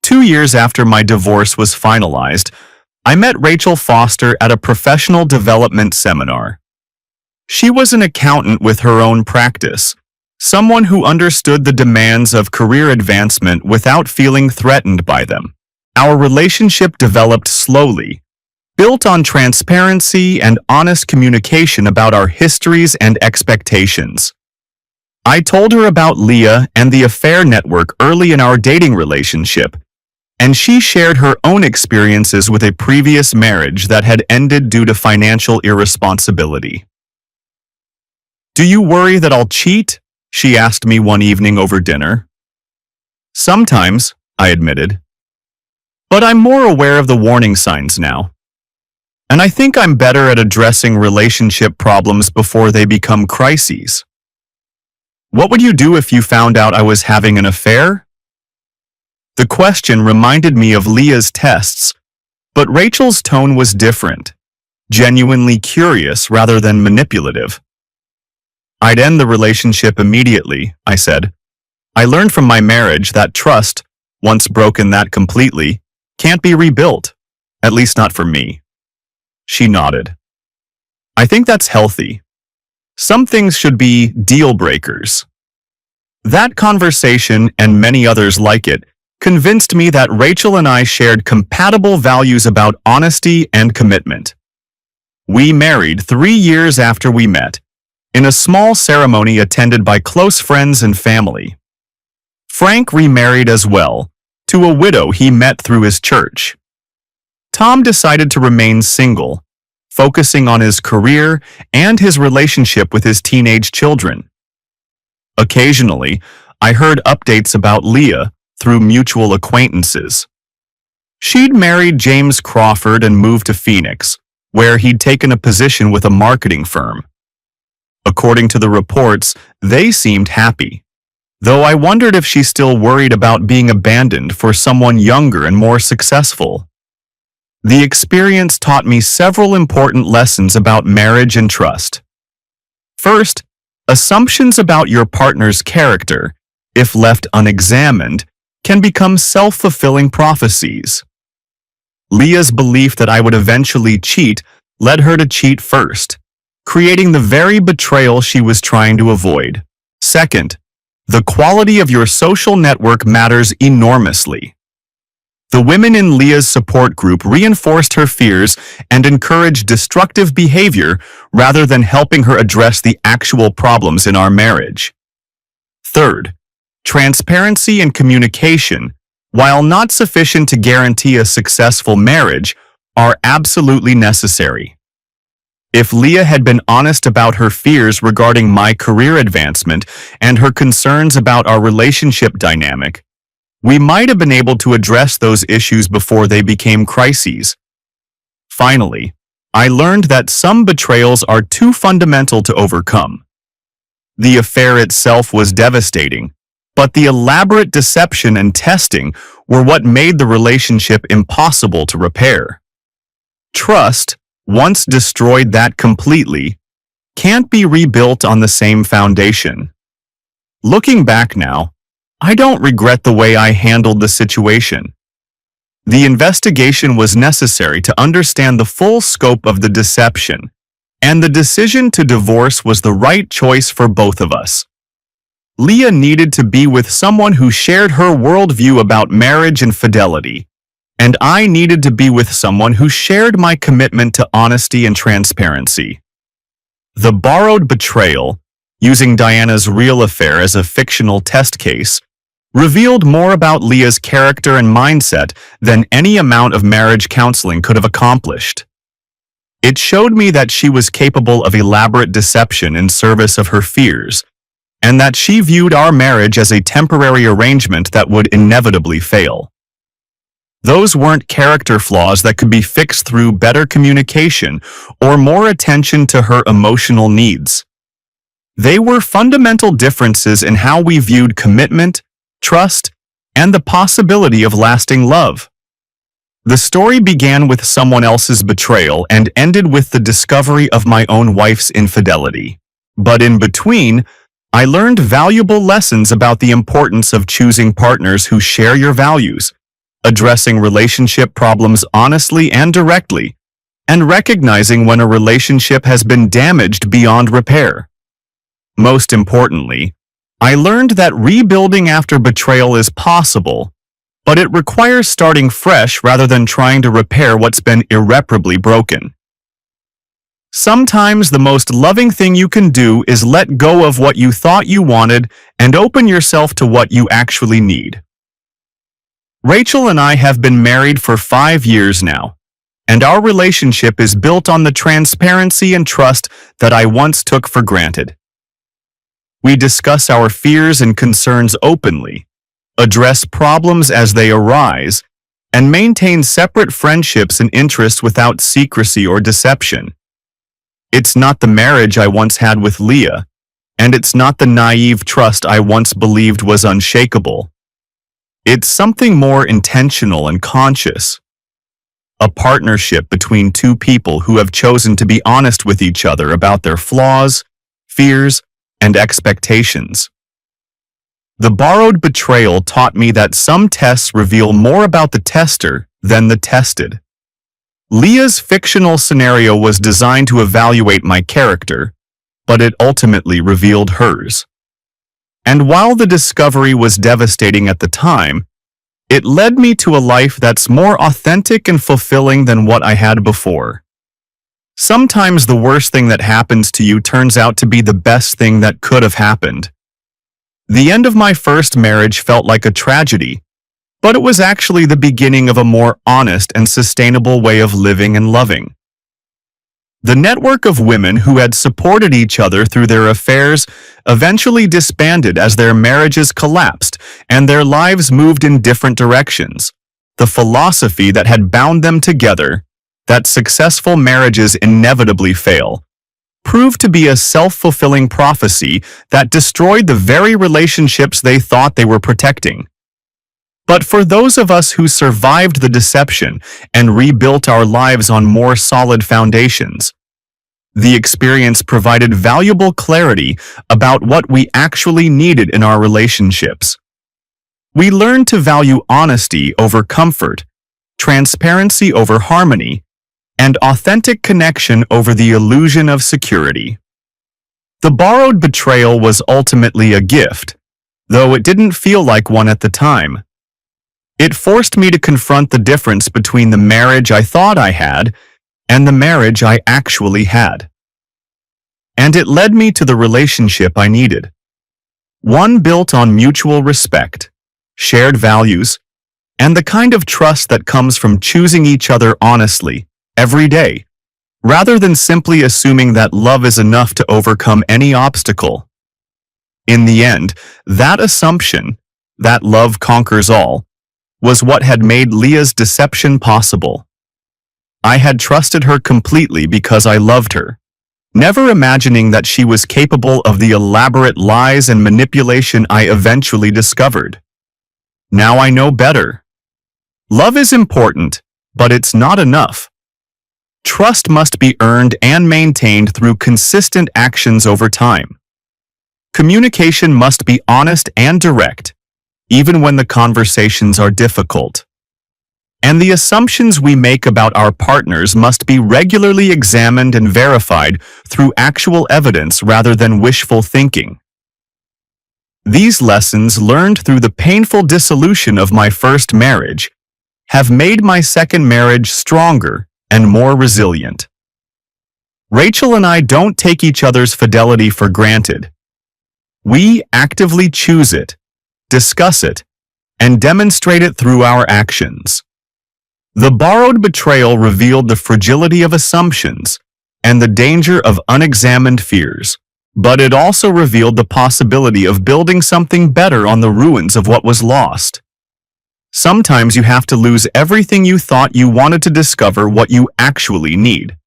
2 years after my divorce was finalized, I met Rachel Foster at a professional development seminar. She was an accountant with her own practice, someone who understood the demands of career advancement without feeling threatened by them. Our relationship developed slowly, built on transparency and honest communication about our histories and expectations. I told her about Leah and the affair network early in our dating relationship, and she shared her own experiences with a previous marriage that had ended due to financial irresponsibility. "Do you worry that I'll cheat?" she asked me one evening over dinner. "Sometimes," I admitted. "But I'm more aware of the warning signs now. And I think I'm better at addressing relationship problems before they become crises." "What would you do if you found out I was having an affair?" The question reminded me of Leah's tests, but Rachel's tone was different, genuinely curious rather than manipulative. "I'd end the relationship immediately," I said. "I learned from my marriage that trust, once broken that completely, can't be rebuilt, at least not for me." She nodded. "I think that's healthy. Some things should be deal breakers." That conversation, and many others like it, convinced me that Rachel and I shared compatible values about honesty and commitment. We married 3 years after we met, in a small ceremony attended by close friends and family. Frank remarried as well, to a widow he met through his church. Tom decided to remain single, focusing on his career and his relationship with his teenage children. Occasionally, I heard updates about Leah through mutual acquaintances. She'd married James Crawford and moved to Phoenix, where he'd taken a position with a marketing firm. According to the reports, they seemed happy, though I wondered if she still worried about being abandoned for someone younger and more successful. The experience taught me several important lessons about marriage and trust. First, assumptions about your partner's character, if left unexamined, can become self-fulfilling prophecies. Leah's belief that I would eventually cheat led her to cheat first, creating the very betrayal she was trying to avoid. Second, the quality of your social network matters enormously. The women in Leah's support group reinforced her fears and encouraged destructive behavior rather than helping her address the actual problems in our marriage. Third, transparency and communication, while not sufficient to guarantee a successful marriage, are absolutely necessary. If Leah had been honest about her fears regarding my career advancement and her concerns about our relationship dynamic, we might have been able to address those issues before they became crises. Finally, I learned that some betrayals are too fundamental to overcome. The affair itself was devastating, but the elaborate deception and testing were what made the relationship impossible to repair. Trust, once destroyed that completely, can't be rebuilt on the same foundation. Looking back now, I don't regret the way I handled the situation. The investigation was necessary to understand the full scope of the deception, and the decision to divorce was the right choice for both of us. Leah needed to be with someone who shared her worldview about marriage and fidelity, and I needed to be with someone who shared my commitment to honesty and transparency. The borrowed betrayal, using Diana's real affair as a fictional test case, revealed more about Leah's character and mindset than any amount of marriage counseling could have accomplished. It showed me that she was capable of elaborate deception in service of her fears, and that she viewed our marriage as a temporary arrangement that would inevitably fail. Those weren't character flaws that could be fixed through better communication or more attention to her emotional needs. They were fundamental differences in how we viewed commitment, trust, and the possibility of lasting love. The story began with someone else's betrayal and ended with the discovery of my own wife's infidelity. But in between, I learned valuable lessons about the importance of choosing partners who share your values, addressing relationship problems honestly and directly, and recognizing when a relationship has been damaged beyond repair. Most importantly, I learned that rebuilding after betrayal is possible, but it requires starting fresh rather than trying to repair what's been irreparably broken. Sometimes the most loving thing you can do is let go of what you thought you wanted and open yourself to what you actually need. Rachel and I have been married for 5 years now, and our relationship is built on the transparency and trust that I once took for granted. We discuss our fears and concerns openly, address problems as they arise, and maintain separate friendships and interests without secrecy or deception. It's not the marriage I once had with Leah, and it's not the naive trust I once believed was unshakable. It's something more intentional and conscious. A partnership between two people who have chosen to be honest with each other about their flaws, fears, and expectations. The borrowed betrayal taught me that some tests reveal more about the tester than the tested. Leah's fictional scenario was designed to evaluate my character, but it ultimately revealed hers. And while the discovery was devastating at the time, it led me to a life that's more authentic and fulfilling than what I had before. Sometimes the worst thing that happens to you turns out to be the best thing that could have happened. The end of my first marriage felt like a tragedy, but it was actually the beginning of a more honest and sustainable way of living and loving. The network of women who had supported each other through their affairs eventually disbanded as their marriages collapsed and their lives moved in different directions. The philosophy that had bound them together, that successful marriages inevitably fail, proved to be a self-fulfilling prophecy that destroyed the very relationships they thought they were protecting. But for those of us who survived the deception and rebuilt our lives on more solid foundations, the experience provided valuable clarity about what we actually needed in our relationships. We learned to value honesty over comfort, transparency over harmony, and authentic connection over the illusion of security. The borrowed betrayal was ultimately a gift, though it didn't feel like one at the time. It forced me to confront the difference between the marriage I thought I had and the marriage I actually had. And it led me to the relationship I needed. One built on mutual respect, shared values, and the kind of trust that comes from choosing each other honestly, every day, rather than simply assuming that love is enough to overcome any obstacle. In the end, that assumption, that love conquers all, was what had made Leah's deception possible. I had trusted her completely because I loved her, never imagining that she was capable of the elaborate lies and manipulation I eventually discovered. Now I know better. Love is important, but it's not enough. Trust must be earned and maintained through consistent actions over time. Communication must be honest and direct, even when the conversations are difficult. And the assumptions we make about our partners must be regularly examined and verified through actual evidence rather than wishful thinking. These lessons, learned through the painful dissolution of my first marriage, have made my second marriage stronger and more resilient. Rachel and I don't take each other's fidelity for granted. We actively choose it, discuss it, and demonstrate it through our actions. The borrowed betrayal revealed the fragility of assumptions and the danger of unexamined fears, but it also revealed the possibility of building something better on the ruins of what was lost. Sometimes you have to lose everything you thought you wanted to discover what you actually need.